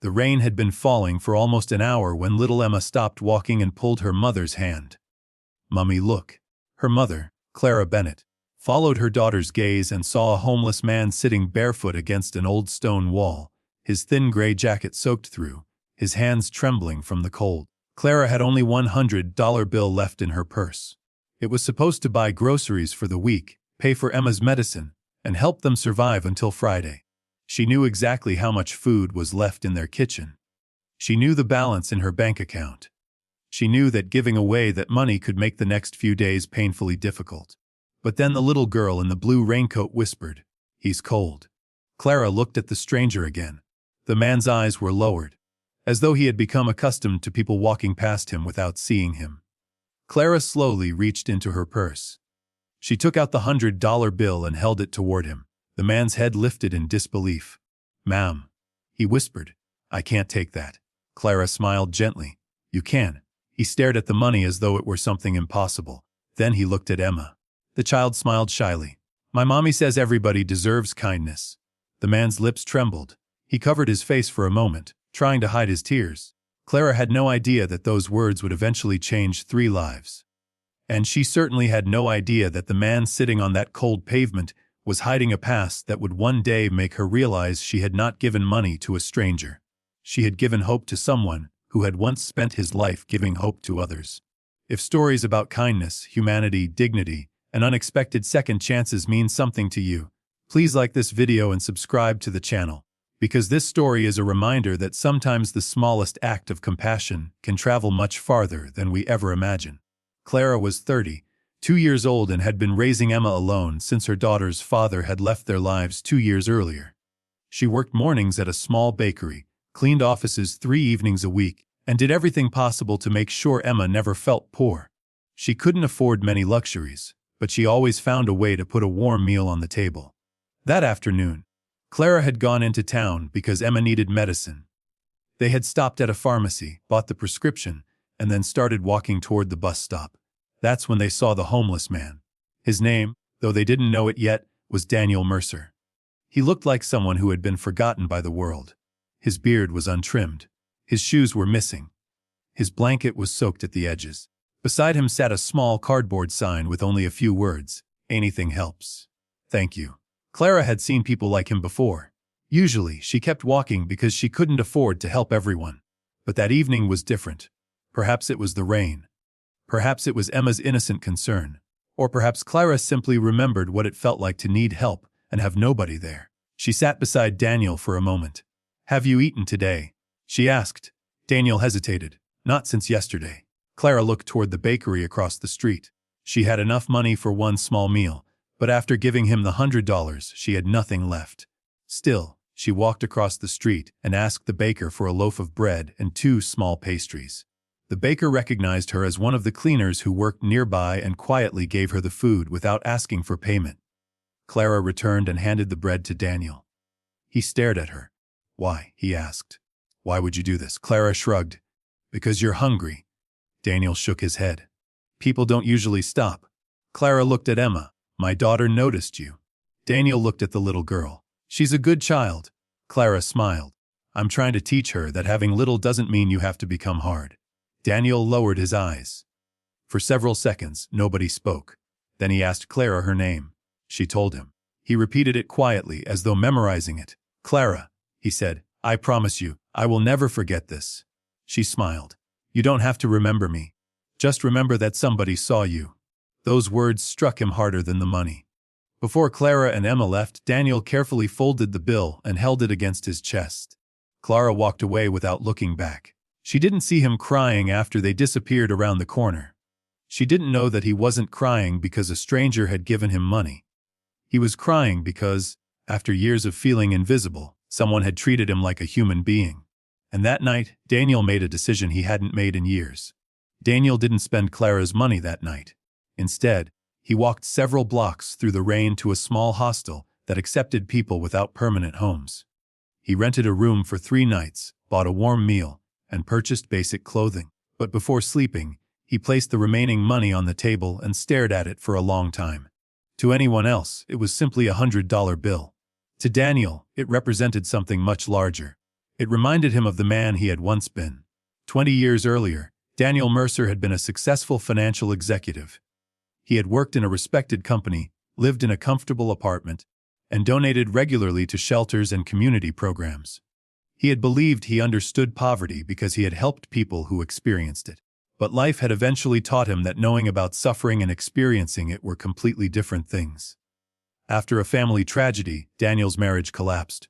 The rain had been falling for almost an hour when little Emma stopped walking and pulled her mother's hand. "Mummy, look." Her mother, Clara Bennett, followed her daughter's gaze and saw a homeless man sitting barefoot against an old stone wall, his thin gray jacket soaked through, his hands trembling from the cold. Clara had only $100 bill left in her purse. It was supposed to buy groceries for the week, pay for Emma's medicine, and help them survive until Friday. She knew exactly how much food was left in their kitchen. She knew the balance in her bank account. She knew that giving away that money could make the next few days painfully difficult. But then the little girl in the blue raincoat whispered, "He's cold." Clara looked at the stranger again. The man's eyes were lowered, as though he had become accustomed to people walking past him without seeing him. Clara slowly reached into her purse. She took out the $100 bill and held it toward him. The man's head lifted in disbelief. "Ma'am," he whispered, "I can't take that." Clara smiled gently. "You can." He stared at the money as though it were something impossible. Then he looked at Emma. The child smiled shyly. "My mommy says everybody deserves kindness." The man's lips trembled. He covered his face for a moment, trying to hide his tears. Clara had no idea that those words would eventually change 3 lives. And she certainly had no idea that the man sitting on that cold pavement was hiding a past that would one day make her realize she had not given money to a stranger. She had given hope to someone who had once spent his life giving hope to others. If stories about kindness, humanity, dignity, and unexpected second chances mean something to you, please like this video and subscribe to the channel, because this story is a reminder that sometimes the smallest act of compassion can travel much farther than we ever imagine. Clara was 32 years old and had been raising Emma alone since her daughter's father had left their lives 2 years earlier. She worked mornings at a small bakery, cleaned offices 3 evenings a week, and did everything possible to make sure Emma never felt poor. She couldn't afford many luxuries, but she always found a way to put a warm meal on the table. That afternoon, Clara had gone into town because Emma needed medicine. They had stopped at a pharmacy, bought the prescription, and then started walking toward the bus stop. That's when they saw the homeless man. His name, though they didn't know it yet, was Daniel Mercer. He looked like someone who had been forgotten by the world. His beard was untrimmed. His shoes were missing. His blanket was soaked at the edges. Beside him sat a small cardboard sign with only a few words, "Anything helps. Thank you." Clara had seen people like him before. Usually, she kept walking because she couldn't afford to help everyone. But that evening was different. Perhaps it was the rain. Perhaps it was Emma's innocent concern. Or perhaps Clara simply remembered what it felt like to need help and have nobody there. She sat beside Daniel for a moment. "Have you eaten today?" she asked. Daniel hesitated. "Not since yesterday." Clara looked toward the bakery across the street. She had enough money for one small meal, but after giving him the $100, she had nothing left. Still, she walked across the street and asked the baker for a loaf of bread and 2 small pastries. The baker recognized her as one of the cleaners who worked nearby and quietly gave her the food without asking for payment. Clara returned and handed the bread to Daniel. He stared at her. "Why?" he asked. "Why would you do this?" Clara shrugged. "Because you're hungry." Daniel shook his head. "People don't usually stop." Clara looked at Emma. "My daughter noticed you." Daniel looked at the little girl. "She's a good child." Clara smiled. "I'm trying to teach her that having little doesn't mean you have to become hard." Daniel lowered his eyes. For several seconds, nobody spoke. Then he asked Clara her name. She told him. He repeated it quietly, as though memorizing it. "Clara," he said, "I promise you, I will never forget this." She smiled. "You don't have to remember me. Just remember that somebody saw you." Those words struck him harder than the money. Before Clara and Emma left, Daniel carefully folded the bill and held it against his chest. Clara walked away without looking back. She didn't see him crying after they disappeared around the corner. She didn't know that he wasn't crying because a stranger had given him money. He was crying because, after years of feeling invisible, someone had treated him like a human being. And that night, Daniel made a decision he hadn't made in years. Daniel didn't spend Clara's money that night. Instead, he walked several blocks through the rain to a small hostel that accepted people without permanent homes. He rented a room for 3 nights, bought a warm meal, and purchased basic clothing. But before sleeping, he placed the remaining money on the table and stared at it for a long time. To anyone else, it was simply a $100 bill. To Daniel, it represented something much larger. It reminded him of the man he had once been. 20 years earlier, Daniel Mercer had been a successful financial executive. He had worked in a respected company, lived in a comfortable apartment, and donated regularly to shelters and community programs. He had believed he understood poverty because he had helped people who experienced it. But life had eventually taught him that knowing about suffering and experiencing it were completely different things. After a family tragedy, Daniel's marriage collapsed.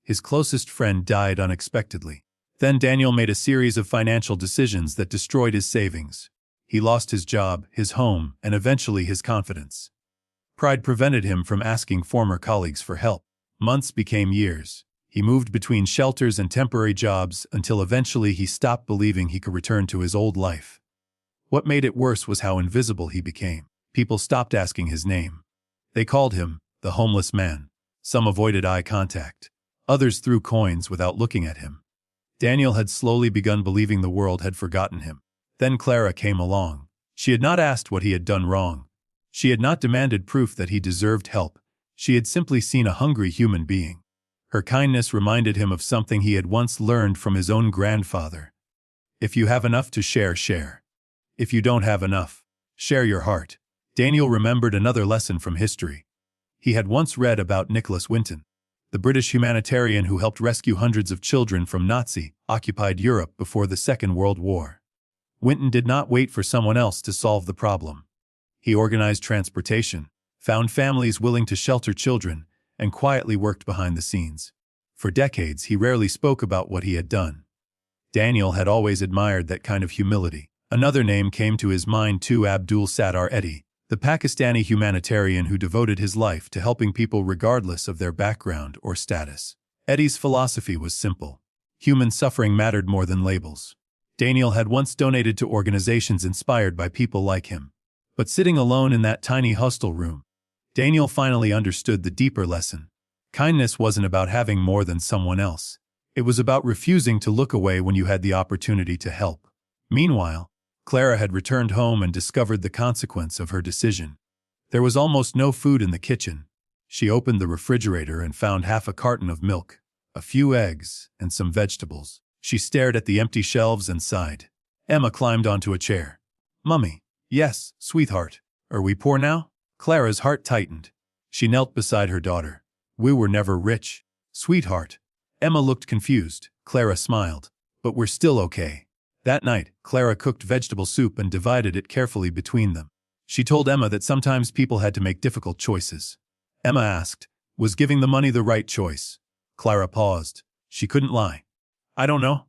His closest friend died unexpectedly. Then Daniel made a series of financial decisions that destroyed his savings. He lost his job, his home, and eventually his confidence. Pride prevented him from asking former colleagues for help. Months became years. He moved between shelters and temporary jobs until eventually he stopped believing he could return to his old life. What made it worse was how invisible he became. People stopped asking his name. They called him the homeless man. Some avoided eye contact. Others threw coins without looking at him. Daniel had slowly begun believing the world had forgotten him. Then Clara came along. She had not asked what he had done wrong. She had not demanded proof that he deserved help. She had simply seen a hungry human being. Her kindness reminded him of something he had once learned from his own grandfather. If you have enough to share, share. If you don't have enough, share your heart. Daniel remembered another lesson from history. He had once read about Nicholas Winton, the British humanitarian who helped rescue hundreds of children from Nazi-occupied Europe before the Second World War. Winton did not wait for someone else to solve the problem. He organized transportation, found families willing to shelter children, and quietly worked behind the scenes. For decades, he rarely spoke about what he had done. Daniel had always admired that kind of humility. Another name came to his mind too: Abdul Sattar Eddy, the Pakistani humanitarian who devoted his life to helping people regardless of their background or status. Eddy's philosophy was simple. Human suffering mattered more than labels. Daniel had once donated to organizations inspired by people like him. But sitting alone in that tiny hostel room, Daniel finally understood the deeper lesson. Kindness wasn't about having more than someone else. It was about refusing to look away when you had the opportunity to help. Meanwhile, Clara had returned home and discovered the consequence of her decision. There was almost no food in the kitchen. She opened the refrigerator and found half a carton of milk, a few eggs, and some vegetables. She stared at the empty shelves and sighed. Emma climbed onto a chair. "Mummy." "Yes, sweetheart. Are we poor now?" Clara's heart tightened. She knelt beside her daughter. "We were never rich, sweetheart." Emma looked confused. Clara smiled. "But we're still okay." That night, Clara cooked vegetable soup and divided it carefully between them. She told Emma that sometimes people had to make difficult choices. Emma asked, "Was giving the money the right choice?" Clara paused. She couldn't lie. "I don't know."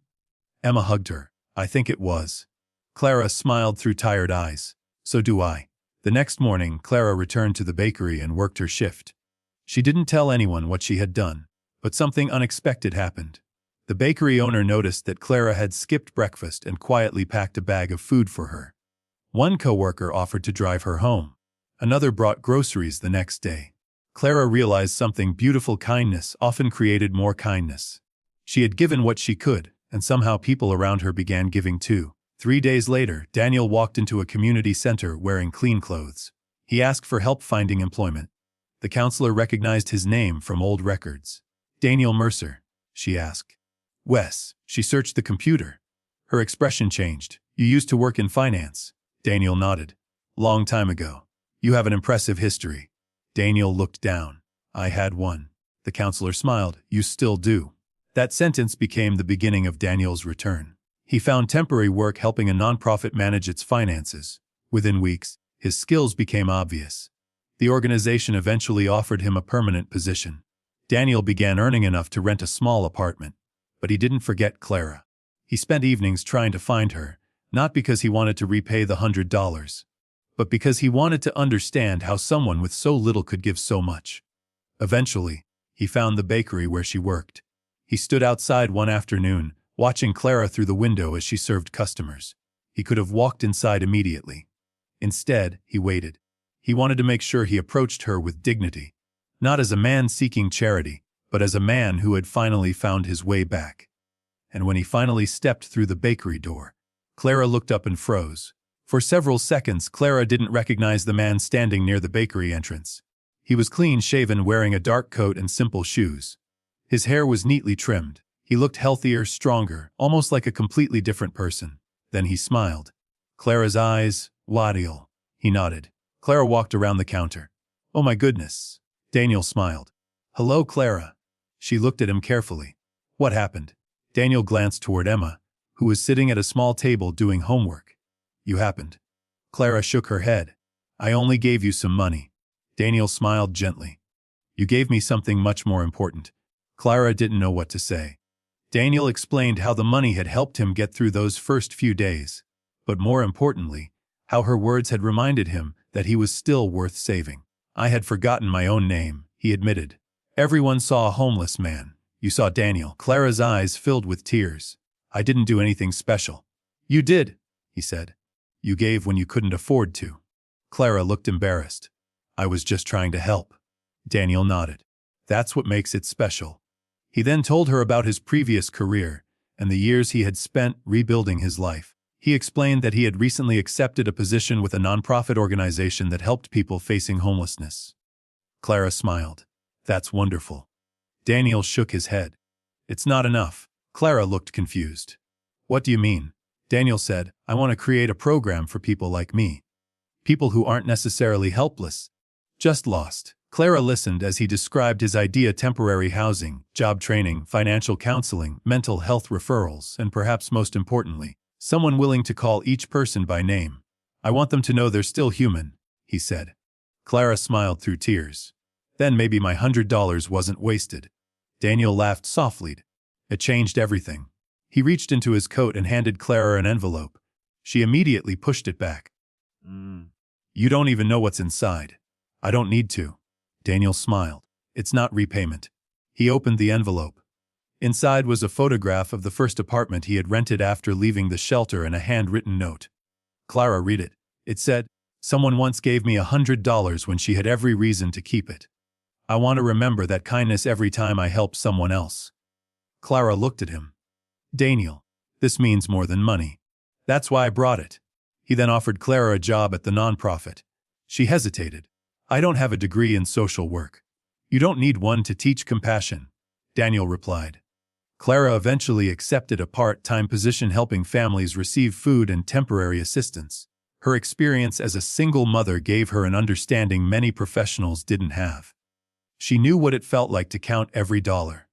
Emma hugged her. "I think it was." Clara smiled through tired eyes. "So do I." The next morning, Clara returned to the bakery and worked her shift. She didn't tell anyone what she had done, but something unexpected happened. The bakery owner noticed that Clara had skipped breakfast and quietly packed a bag of food for her. One coworker offered to drive her home. Another brought groceries the next day. Clara realized something beautiful: kindness often created more kindness. She had given what she could, and somehow people around her began giving too. 3 days later, Daniel walked into a community center wearing clean clothes. He asked for help finding employment. The counselor recognized his name from old records. "Daniel Mercer?" she asked. "Wes." She searched the computer. Her expression changed. "You used to work in finance." Daniel nodded. "Long time ago. You have an impressive history." Daniel looked down. "I had one." The counselor smiled. "You still do." That sentence became the beginning of Daniel's return. He found temporary work helping a nonprofit manage its finances. Within weeks, his skills became obvious. The organization eventually offered him a permanent position. Daniel began earning enough to rent a small apartment. But he didn't forget Clara. He spent evenings trying to find her, not because he wanted to repay the $100, but because he wanted to understand how someone with so little could give so much. Eventually, he found the bakery where she worked. He stood outside one afternoon, watching Clara through the window as she served customers. He could have walked inside immediately. Instead, he waited. He wanted to make sure he approached her with dignity, not as a man seeking charity, but as a man who had finally found his way back. And when he finally stepped through the bakery door, Clara looked up and froze. For several seconds, Clara didn't recognize the man standing near the bakery entrance. He was clean-shaven, wearing a dark coat and simple shoes. His hair was neatly trimmed. He looked healthier, stronger, almost like a completely different person. Then he smiled. Clara's eyes, Wadiel. He nodded. Clara walked around the counter. Oh my goodness. Daniel smiled. Hello, Clara. She looked at him carefully. What happened? Daniel glanced toward Emma, who was sitting at a small table doing homework. You happened. Clara shook her head. I only gave you some money. Daniel smiled gently. You gave me something much more important. Clara didn't know what to say. Daniel explained how the money had helped him get through those first few days, but more importantly, how her words had reminded him that he was still worth saving. I had forgotten my own name, he admitted. Everyone saw a homeless man. You saw Daniel. Clara's eyes filled with tears. I didn't do anything special. You did, he said. You gave when you couldn't afford to. Clara looked embarrassed. I was just trying to help. Daniel nodded. That's what makes it special. He then told her about his previous career and the years he had spent rebuilding his life. He explained that he had recently accepted a position with a nonprofit organization that helped people facing homelessness. Clara smiled. That's wonderful. Daniel shook his head. It's not enough. Clara looked confused. What do you mean? Daniel said, I want to create a program for people like me. People who aren't necessarily helpless, just lost. Clara listened as he described his idea: temporary housing, job training, financial counseling, mental health referrals, and perhaps most importantly, someone willing to call each person by name. I want them to know they're still human, he said. Clara smiled through tears. Then maybe my $100 wasn't wasted. Daniel laughed softly. It changed everything. He reached into his coat and handed Clara an envelope. She immediately pushed it back. You don't even know what's inside. I don't need to. Daniel smiled. It's not repayment. He opened the envelope. Inside was a photograph of the first apartment he had rented after leaving the shelter and a handwritten note. Clara read it. It said, someone once gave me $100 when she had every reason to keep it. I want to remember that kindness every time I help someone else. Clara looked at him. Daniel, this means more than money. That's why I brought it. He then offered Clara a job at the nonprofit. She hesitated. I don't have a degree in social work. You don't need one to teach compassion, Daniel replied. Clara eventually accepted a part-time position helping families receive food and temporary assistance. Her experience as a single mother gave her an understanding many professionals didn't have. She knew what it felt like to count every dollar.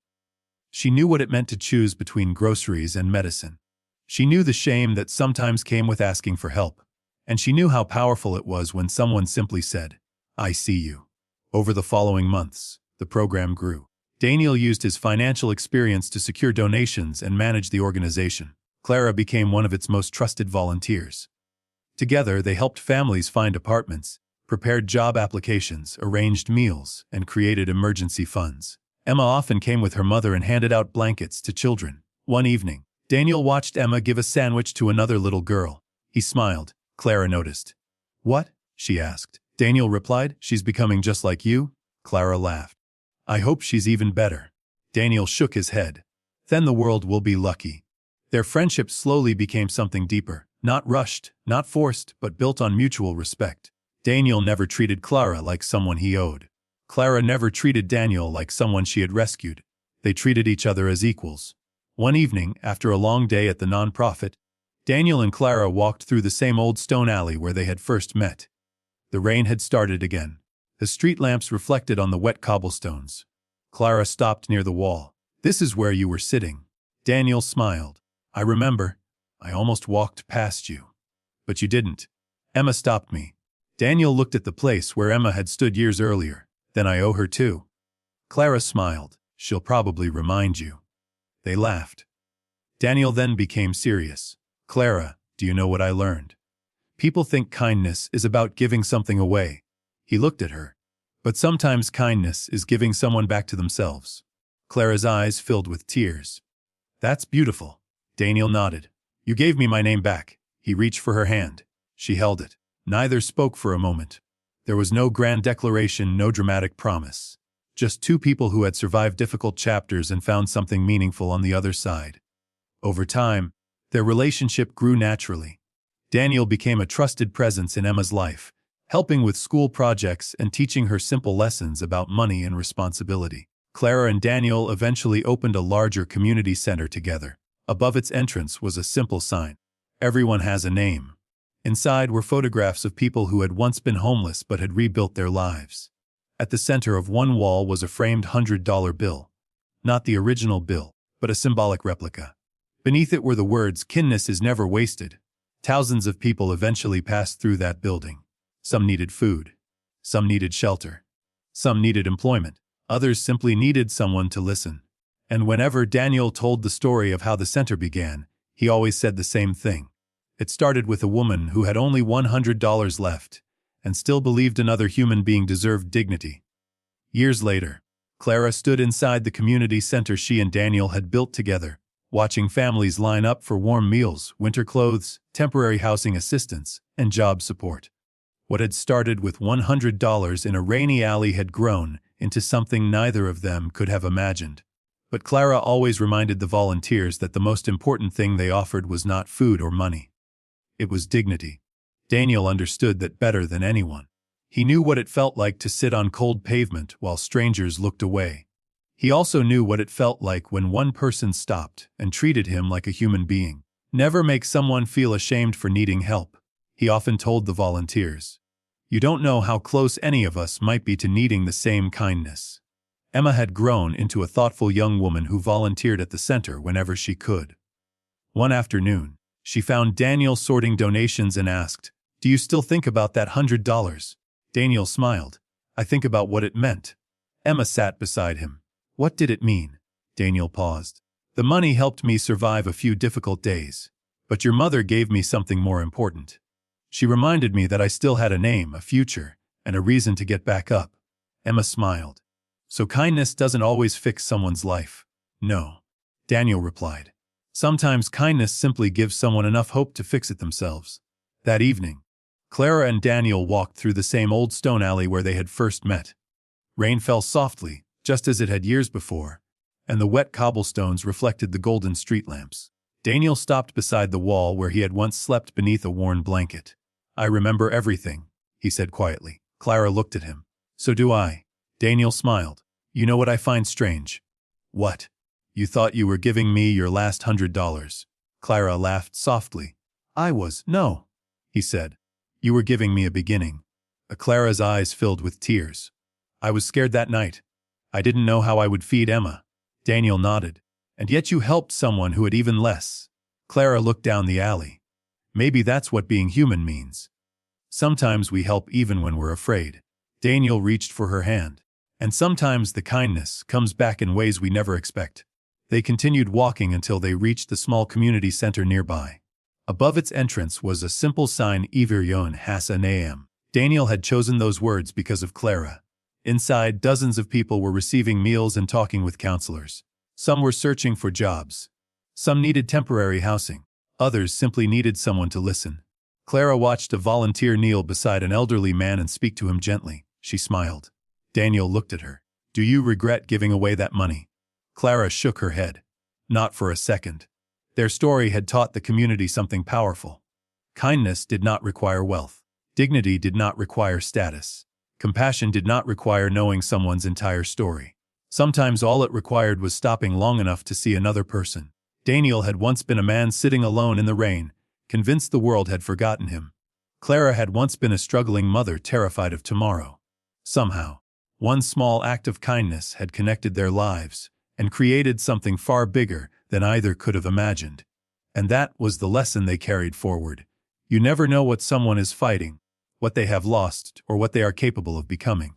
She knew what it meant to choose between groceries and medicine. She knew the shame that sometimes came with asking for help. And she knew how powerful it was when someone simply said, I see you. Over the following months, the program grew. Daniel used his financial experience to secure donations and manage the organization. Clara became one of its most trusted volunteers. Together, they helped families find apartments, prepared job applications, arranged meals, and created emergency funds. Emma often came with her mother and handed out blankets to children. One evening, Daniel watched Emma give a sandwich to another little girl. He smiled. Clara noticed. What? She asked. Daniel replied, she's becoming just like you. Clara laughed. I hope she's even better. Daniel shook his head. Then the world will be lucky. Their friendship slowly became something deeper, not rushed, not forced, but built on mutual respect. Daniel never treated Clara like someone he owed. Clara never treated Daniel like someone she had rescued. They treated each other as equals. One evening, after a long day at the nonprofit, Daniel and Clara walked through the same old stone alley where they had first met. The rain had started again. The street lamps reflected on the wet cobblestones. Clara stopped near the wall. This is where you were sitting. Daniel smiled. I remember. I almost walked past you. But you didn't. Emma stopped me. Daniel looked at the place where Emma had stood years earlier. Then I owe her too. Clara smiled. She'll probably remind you. They laughed. Daniel then became serious. Clara, do you know what I learned? People think kindness is about giving something away. He looked at her. But sometimes kindness is giving someone back to themselves. Clara's eyes filled with tears. That's beautiful. Daniel nodded. You gave me my name back. He reached for her hand. She held it. Neither spoke for a moment. There was no grand declaration, no dramatic promise. Just two people who had survived difficult chapters and found something meaningful on the other side. Over time, their relationship grew naturally. Daniel became a trusted presence in Emma's life, helping with school projects and teaching her simple lessons about money and responsibility. Clara and Daniel eventually opened a larger community center together. Above its entrance was a simple sign. Everyone has a name. Inside were photographs of people who had once been homeless but had rebuilt their lives. At the center of one wall was a framed $100 bill. Not the original bill, but a symbolic replica. Beneath it were the words, "Kindness is never wasted." Thousands of people eventually passed through that building. Some needed food. Some needed shelter. Some needed employment. Others simply needed someone to listen. And whenever Daniel told the story of how the center began, he always said the same thing. It started with a woman who had only $100 left and still believed another human being deserved dignity. Years later, Clara stood inside the community center she and Daniel had built together, watching families line up for warm meals, winter clothes, temporary housing assistance, and job support. What had started with $100 in a rainy alley had grown into something neither of them could have imagined. But Clara always reminded the volunteers that the most important thing they offered was not food or money. It was dignity. Daniel understood that better than anyone. He knew what it felt like to sit on cold pavement while strangers looked away. He also knew what it felt like when one person stopped and treated him like a human being. Never make someone feel ashamed for needing help, he often told the volunteers. You don't know how close any of us might be to needing the same kindness. Emma had grown into a thoughtful young woman who volunteered at the center whenever she could. One afternoon, she found Daniel sorting donations and asked, "Do you still think about that $100? Daniel smiled. "I think about what it meant." Emma sat beside him. "What did it mean?" Daniel paused. "The money helped me survive a few difficult days, but your mother gave me something more important. She reminded me that I still had a name, a future, and a reason to get back up." Emma smiled. "So kindness doesn't always fix someone's life." "No," Daniel replied. "Sometimes kindness simply gives someone enough hope to fix it themselves." That evening, Clara and Daniel walked through the same old stone alley where they had first met. Rain fell softly, just as it had years before, and the wet cobblestones reflected the golden street lamps. Daniel stopped beside the wall where he had once slept beneath a worn blanket. "I remember everything," he said quietly. Clara looked at him. "So do I." Daniel smiled. "You know what I find strange?" "What?" "You thought you were giving me your last $100. Clara laughed softly. "No," he said. "You were giving me a beginning." Clara's eyes filled with tears. "I was scared that night. I didn't know how I would feed Emma." Daniel nodded. "And yet you helped someone who had even less." Clara looked down the alley. "Maybe that's what being human means. Sometimes we help even when we're afraid." Daniel reached for her hand. "And sometimes the kindness comes back in ways we never expect." They continued walking until they reached the small community center nearby. Above its entrance was a simple sign, "Everyone has a name." Daniel had chosen those words because of Clara. Inside, dozens of people were receiving meals and talking with counselors. Some were searching for jobs. Some needed temporary housing. Others simply needed someone to listen. Clara watched a volunteer kneel beside an elderly man and speak to him gently. She smiled. Daniel looked at her. "Do you regret giving away that money?" Clara shook her head. "Not for a second." Their story had taught the community something powerful. Kindness did not require wealth. Dignity did not require status. Compassion did not require knowing someone's entire story. Sometimes all it required was stopping long enough to see another person. Daniel had once been a man sitting alone in the rain, convinced the world had forgotten him. Clara had once been a struggling mother terrified of tomorrow. Somehow, one small act of kindness had connected their lives and created something far bigger than either could have imagined. And that was the lesson they carried forward. You never know what someone is fighting, what they have lost, or what they are capable of becoming.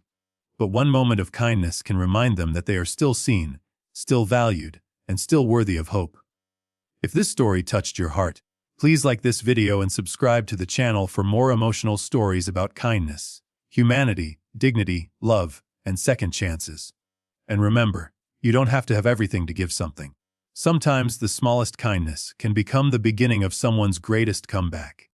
But one moment of kindness can remind them that they are still seen, still valued, and still worthy of hope. If this story touched your heart, please like this video and subscribe to the channel for more emotional stories about kindness, humanity, dignity, love, and second chances. And remember, you don't have to have everything to give something. Sometimes the smallest kindness can become the beginning of someone's greatest comeback.